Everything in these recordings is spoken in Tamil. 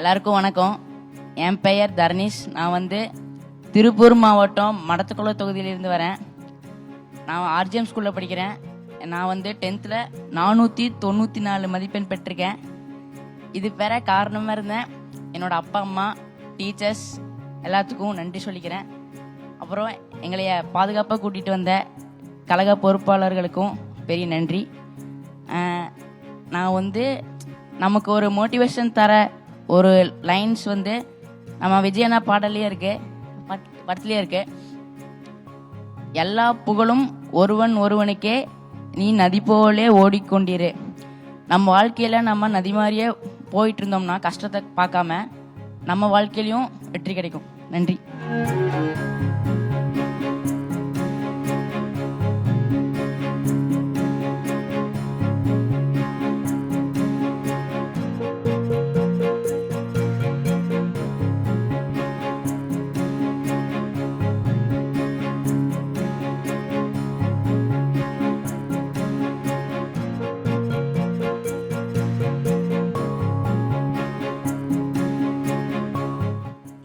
எல்லாருக்கும் வணக்கம். என் பெயர் தர்னிஷ். நான் திருப்பூர் மாவட்டம் மடத்துக்குள தொகுதியிலிருந்து வரேன். நான் ஆர்ஜிஎம் ஸ்கூலில் படிக்கிறேன். நான் 10th 494 மதிப்பெண் பெற்றிருக்கேன். இது வேற காரணமாக இருந்தேன். என்னோட அப்பா அம்மா, டீச்சர்ஸ் எல்லாத்துக்கும் நன்றி சொல்லிக்கிறேன். அப்புறம் எங்களைய பாதுகாப்பாக கூட்டிகிட்டு வந்த கழக பொறுப்பாளர்களுக்கும் பெரிய நன்றி. நான் நமக்கு ஒரு மோட்டிவேஷன் தர ஒரு லைன்ஸ் நம்ம விஜயண்ணா பாடல்லையே இருக்கு, படத்துலயே இருக்கு. எல்லா புகழும் ஒருவனுக்கே, நீ நதி போலே ஓடிக்கொண்டிரு. நம்ம வாழ்க்கையில நம்ம நதி மாதிரியே போயிட்டு இருந்தோம்னா கஷ்டத்தை பார்க்காம நம்ம வாழ்க்கையிலையும் வெற்றி கிடைக்கும். நன்றி.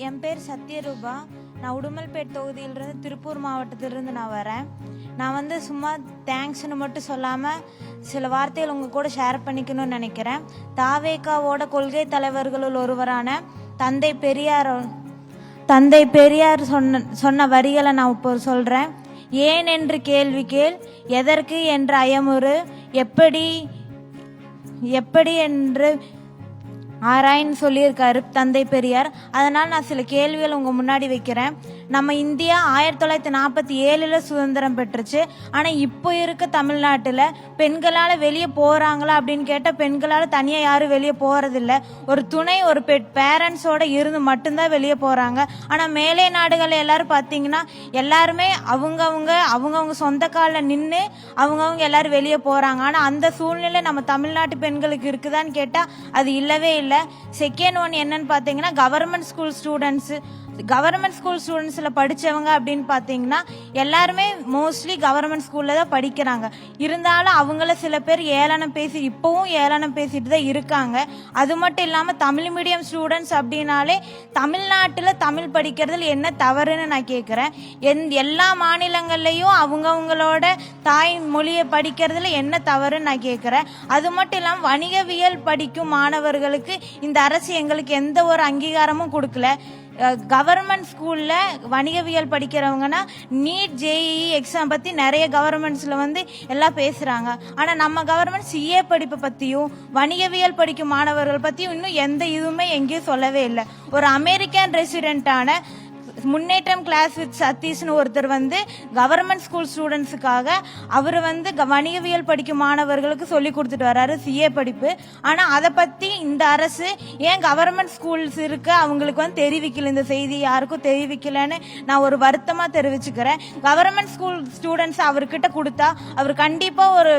என் பேர் சத்யரூபா. நான் உடுமல்பேட் தொகுதியிலிருந்து திருப்பூர் மாவட்டத்திலிருந்து நான் வரேன். நான் சும்மா தேங்க்ஸ்னு மட்டும் சொல்லாமல் சில வார்த்தைகள் உங்கள் கூட ஷேர் பண்ணிக்கணும்னு நினைக்கிறேன். தாவேகாவோட கொள்கை தலைவர்களுள் ஒருவரான தந்தை பெரியார் சொன்ன வரிகளை நான் இப்போ சொல்கிறேன். ஏன் என்று கேள்வி கேள், எதற்கு என்று அயமுறு, எப்படி என்று ஆராய்ன்னு சொல்லியிருக்காரு தந்தை பெரியார். அதனால் நான் சில கேள்விகள் உங்கள் முன்னாடி வைக்கிறேன். நம்ம இந்தியா 1947 சுதந்திரம் பெற்றுச்சு. ஆனால் இப்போ இருக்க தமிழ்நாட்டில் பெண்களால் வெளியே போகிறாங்களா அப்படின்னு கேட்டால் பெண்களால் தனியாக யாரும் வெளியே போகிறதில்ல. ஒரு துணை ஒரு பேரண்ட்ஸோட இருந்து மட்டும்தான் வெளியே போகிறாங்க. ஆனால் மேலை நாடுகளில் எல்லாரும் பார்த்தீங்கன்னா எல்லாருமே அவங்கவுங்க சொந்த காலில் நின்று அவங்கவுங்க எல்லாரும் வெளியே போகிறாங்க. ஆனால் அந்த சூழ்நிலை நம்ம தமிழ்நாட்டு பெண்களுக்கு இருக்குதான்னு கேட்டால் அது இல்லவே இல்லை. செகண்ட் ஒன் என்னன்னு பார்த்தீங்கன்னா கவர்மெண்ட் ஸ்கூல் ஸ்டூடெண்ட்ஸில் படித்தவங்க அப்படின்னு பார்த்தீங்கன்னா எல்லாருமே மோஸ்ட்லி கவர்மெண்ட் ஸ்கூலில் தான் படிக்கிறாங்க. இருந்தாலும் அவங்கள சில பேர் இப்போவும் ஏளனம் பேசிட்டு தான் இருக்காங்க. அது மட்டும் இல்லாமல் தமிழ் மீடியம் ஸ்டூடெண்ட்ஸ் அப்படின்னாலே தமிழ்நாட்டில் தமிழ் படிக்கிறதுல என்ன தவறுன்னு நான் கேட்குறேன். எல்லா மாநிலங்கள்லையும் அவங்கவுங்களோட தாய் மொழியை படிக்கிறதுல என்ன தவறுன்னு நான் கேட்குறேன். அது மட்டும் இல்லாமல் வணிகவியல் படிக்கும் மாணவர்களுக்கு இந்த அரசு எங்களுக்கு எந்த ஒரு அங்கீகாரமும் கொடுக்கல. கவர்மெண்ட் ஸ்கூலில் வணிகவியல் படிக்கிறவங்கன்னா நீட் ஜேஇஇ எக்ஸாம் பற்றி நிறைய கவர்மெண்ட்ஸில் எல்லாம் பேசுகிறாங்க. ஆனால் நம்ம கவர்மெண்ட் சிஏ படிப்பை பற்றியும் வணிகவியல் படிக்கும் மாணவர்கள் பற்றியும் இன்னும் எந்த இதுவுமே எங்கேயும் சொல்லவே இல்லை. ஒரு அமெரிக்கன் ரெசிடென்ட்டான முன்னேற்றம் கிளாஸ் வித் சதீஷ்னு ஒருத்தர் கவர்மெண்ட் ஸ்கூல் ஸ்டூடெண்ட்ஸுக்காக அவர் வணிகவியல் படிக்கும் மாணவர்களுக்கு சொல்லி கொடுத்துட்டு வர்றாரு சிஏ படிப்பு. ஆனால் அதை பற்றி இந்த அரசு ஏன் கவர்மெண்ட் ஸ்கூல்ஸ் இருக்கு அவங்களுக்கு தெரிவிக்கல, இந்த செய்தி யாருக்கும் தெரிவிக்கலன்னு நான் ஒரு வருத்தமாக தெரிவிச்சுக்கிறேன். கவர்மெண்ட் ஸ்கூல் ஸ்டூடெண்ட்ஸ் அவர்கிட்ட கொடுத்தா அவர் கண்டிப்பாக ஒரு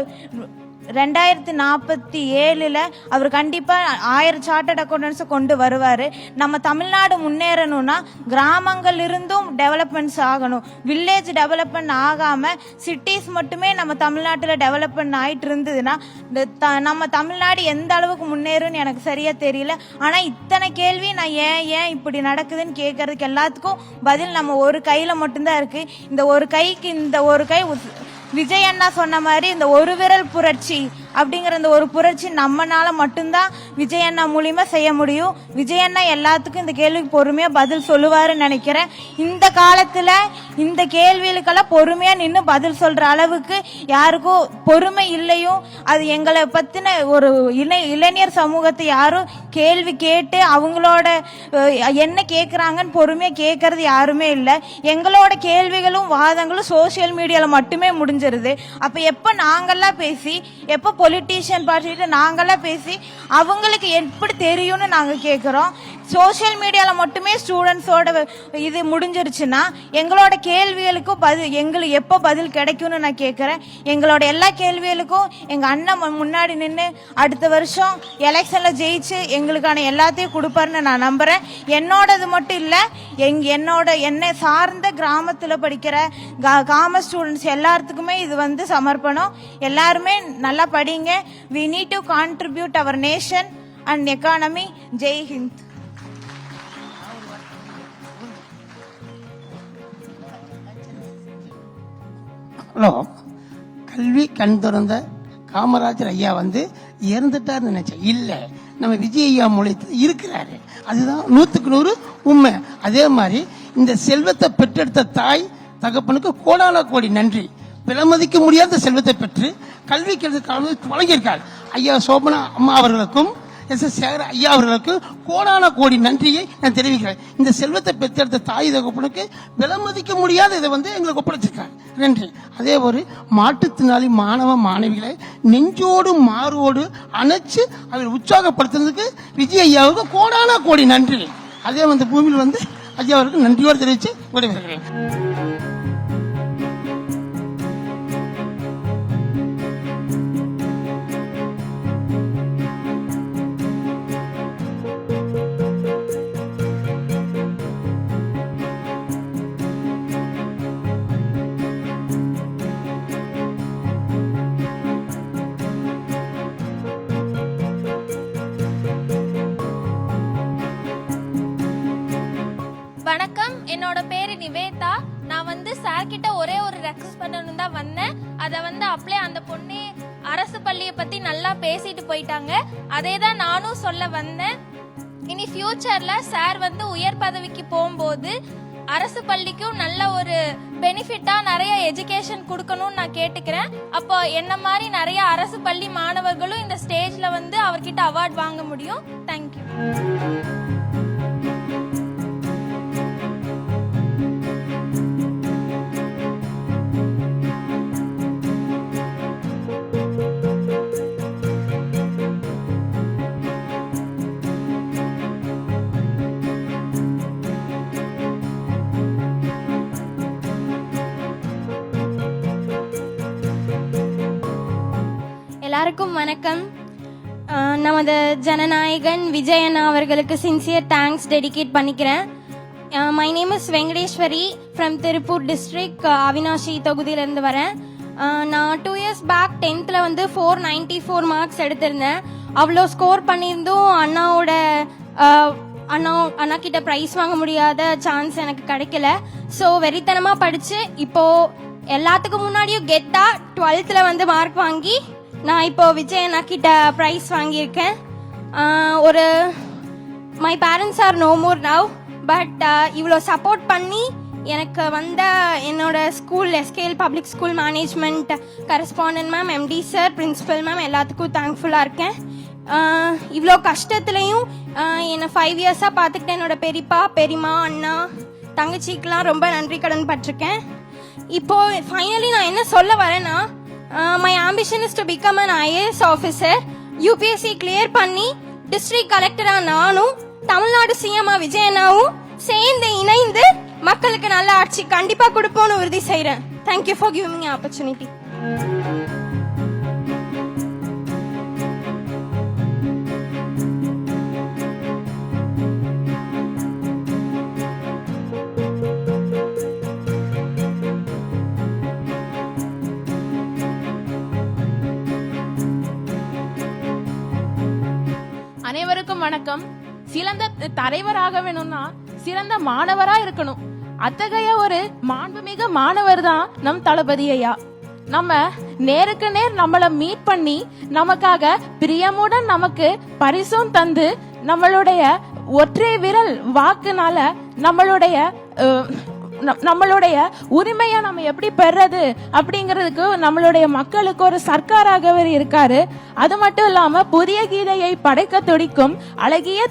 2047 அவர் கண்டிப்பாக 1000 சார்ட்டர்ட் அக்கௌண்டன்ஸை கொண்டு வருவார். நம்ம தமிழ்நாடு முன்னேறணும்னா கிராமங்கள் இருந்தும் டெவலப்மெண்ட்ஸ் ஆகணும். வில்லேஜ் டெவலப்மெண்ட் ஆகாமல் சிட்டிஸ் மட்டுமே நம்ம தமிழ்நாட்டில் டெவலப்மெண்ட் ஆகிட்டு இருந்ததுன்னா நம்ம தமிழ்நாடு எந்த அளவுக்கு முன்னேறும்னு எனக்கு சரியாக தெரியல. ஆனால் இத்தனை கேள்வி நான் ஏன் இப்படி நடக்குதுன்னு கேட்கறதுக்கு எல்லாத்துக்கும் பதில் நம்ம ஒரு கையில் மட்டும்தான் இருக்குது. இந்த ஒரு கை விஜய் அண்ணா சொன்ன மாதிரி இந்த ஒரு விரல் புரட்சி அப்படிங்கிற இந்த ஒரு புரட்சி நம்மனால மட்டும்தான் விஜய் அண்ணா மூலியமா செய்ய முடியும். விஜய் அண்ணா எல்லாத்துக்கும் இந்த கேள்விக்கு பொறுமையா பதில் சொல்லுவாருன்னு நினைக்கிறேன். இந்த காலத்துல இந்த கேள்விகளுக்கெல்லாம் பொறுமையா நின்று பதில் சொல்ற அளவுக்கு யாருக்கும் பொறுமை இல்லையும். அது எங்களை பத்தின ஒரு இளைஞர் சமூகத்தை யாரும் கேள்வி கேட்டு அவங்களோட என்ன கேட்கறாங்கன்னு பொறுமையா கேட்கறது யாருமே இல்லை. எங்களோட கேள்விகளும் வாதங்களும் சோசியல் மீடியால மட்டுமே முடிஞ்சிருது. அப்ப எப்ப நாங்கெல்லாம் பேசி எப்ப பொலிட்டீஷியன் பார்ட்டிட்டு நாங்கெல்லாம் பேசி அவங்களுக்கு எப்படி தெரியும்னு நாங்க கேட்கிறோம். சோசியல் மீடியால மட்டுமே ஸ்டூடெண்ட்ஸோட இது முடிஞ்சிருச்சுன்னா எங்களோட கேள்விகளுக்கும் எங்களுக்கு எப்போ பதில் கிடைக்கும்னு நான் கேட்குறேன். எங்களோட எல்லா கேள்விகளுக்கும் எங்கள் அண்ணன் முன்னாடி நின்று அடுத்த வருஷம் எலெக்ஷனில் ஜெயிச்சு எங்களுக்கான எல்லாத்தையும் கொடுப்பாருன்னு நான் நம்புகிறேன். என்னோடது மட்டும் இல்லை, என்னை சார்ந்த கிராமத்தில் படிக்கிற காமர்ஸ் ஸ்டூடெண்ட்ஸ் எல்லாத்துக்குமே இது சமர்ப்பணம். எல்லாருமே நல்லா படிங்க. We need to contribute our nation and economy. Jai Hind. Hello, கல்வி கண் திறந்த காமராஜர் ஐயா இறந்துட்டார்னு நினைச்சேன். இல்ல, நம்ம விஜய் ஐயா மூலியத்தில் இருக்கிறாரு. அதுதான் 100% உண்மை. அதே மாதிரி இந்த செல்வத்தை பெற்றெடுத்த தாய் தகப்பனுக்கு கோடான கோடி நன்றி. விலமதிக்க முடியாத செல்வத்தை பெற்று கல்வி வழங்கியிருக்கார் ஐயா சோபனா அம்மா அவர்களுக்கும் எஸ் சேகர ஐயா அவர்களுக்கு கோடான கோடி நன்றியை நான் தெரிவிக்கிறேன். இந்த செல்வத்தை பெற்றெடுத்த தாய் தகப்பனுக்கு விலமதிக்க முடியாத இதை எங்களுக்கு ஒப்படைச்சிருக்காங்க. நன்றி. அதே ஒரு மாற்றுத்திறனாளி மாணவ மாணவிகளை நெஞ்சோடு மாரோடு அணைச்சு அவர் உற்சாகப்படுத்துறதுக்கு விஜய் ஐயாவுக்கு கோடான கோடி நன்றி. அதே பூமியில் ஐயா அவருக்கு நன்றியோடு தெரிவித்து விடைபெறுகிறேன். வணக்கம், என்னோட பேரு நிவேதா. நான் சார் கிட்ட ஒரே ஒரு ரெக்வஸ்ட் பண்ணணும் தான் வந்தேன். அதை அப்படியே அந்த பொண்ணு அரசு பள்ளியை பத்தி நல்லா பேசிட்டு போயிட்டாங்க. அதே தான் நானும் சொல்ல வந்தேன். இனி ஃபியூச்சர்ல சார் உயர் பதவிக்கு போகும்போது அரசு பள்ளிக்கும் நல்ல ஒரு பெனிஃபிட்டா நிறைய எஜுகேஷன் கொடுக்கணும்னு நான் கேட்டுக்கிறேன். அப்போ என்ன மாதிரி நிறைய அரசு பள்ளி மாணவர்களும் இந்த ஸ்டேஜ்ல அவர்கிட்ட அவார்ட் வாங்க முடியும். தேங்க்யூ. எல்லாருக்கும் வணக்கம். நமது ஜனநாயகன் விஜய் அண்ணா அவர்களுக்கு சின்சியர் தேங்க்ஸ் டெடிகேட் பண்ணிக்கிறேன். My name is Venkateswari from Tiruppur district, Avinashi தொகுதியிலேருந்து வரேன். நான் 2 years பேக் 10th 494 மார்க்ஸ் எடுத்திருந்தேன். அவ்வளோ ஸ்கோர் பண்ணியிருந்தும் அண்ணா கிட்ட ப்ரைஸ் வாங்க முடியாத சான்ஸ் எனக்கு கிடைக்கல. ஸோ வெறித்தனமாக படித்து இப்போ எல்லாத்துக்கும் முன்னாடியும் கெத்தா 12th மார்க் வாங்கி நான் இப்போ விஜய் அண்ணா கிட்ட ப்ரைஸ் வாங்கியிருக்கேன். ஒரு my parents are no more now, but இவ்வளோ சப்போர்ட் பண்ணி எனக்கு என்னோட school SKL public school management correspondent ma'am, MD sir, principal ma'am எல்லாத்துக்கும் தேங்க்ஃபுல்லாக இருக்கேன். இவ்வளோ கஷ்டத்துலையும் என்னை 5 years பார்த்துக்கிட்டு என்னோட பெரியப்பா, பெரியம்மா, அண்ணா, தங்கச்சிக்கெலாம் ரொம்ப நன்றி கடன் பட்டிருக்கேன். இப்போ ஃபைனலி நான் என்ன சொல்ல வரேன்னா, my ambition is to become an IAS officer. UPSC clear பண்ணி டிஸ்ட்ரிக்ட் கலெக்டரா நானும் தமிழ்நாடு சிஎம் விஜய் அண்ணாவும் சேர்ந்து இணைந்து மக்களுக்கு நல்ல ஆட்சி கண்டிப்பா கொடுப்போம்னு உறுதி செய்றேன். Thank you for giving me an opportunity. அனைவருக்கும் வணக்கம். சிறந்த தலைவராக வேணும்னா சிறந்த மாணவரா இருக்கணும். அத்தகைய ஒரு மாண்புமிகு மாணவர் தான் நம் தளபதி ஐயா. நம்ம நேருக்கு நேர் நம்மள மீட் பண்ணி நமக்காக பிரியமுடன் நமக்கு பரிசும் தந்து நம்மளுடைய ஒற்றை விரல் வாக்குனால நம்மளுடைய உரிமையை நம்ம எப்படி பெறது அப்படிங்கிறதுக்கு நம்மளுடைய மக்களுக்கு ஒரு சர்க்காராகவே இருக்காரு. அது மட்டும் இல்லாம புதிய கீதையை படைக்க துடிக்கும் அழகிய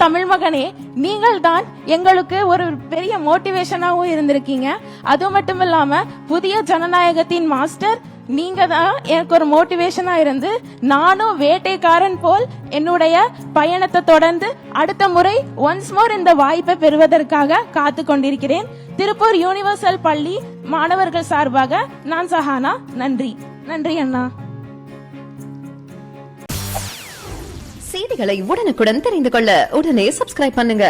தமிழ் மகனே நீங்கள் தான் எங்களுக்கு ஒரு பெரிய மோட்டிவேஷனாகவும் இருந்திருக்கீங்க. அது மட்டும் இல்லாம புதிய ஜனநாயகத்தின் மாஸ்டர் நீங்க தான் எனக்கு ஒரு மோட்டிவேஷனா இருந்து நானும் வேட்டைக்காரன் போல் என்னுடைய பயணத்தை தொடர்ந்து அடுத்த முறை ஒன்ஸ் மோர் இந்த வாய்ப்பை பெறுவதற்காக காத்து கொண்டிருக்கிறேன். திருப்பூர் யூனிவர்சல் பள்ளி மாணவர்கள் சார்பாக நான் சஹானா. நன்றி அண்ணா. செய்திகளை உடனுக்குடன் தெரிந்து கொள்ள உடனே சப்ஸ்கிரைப் பண்ணுங்க.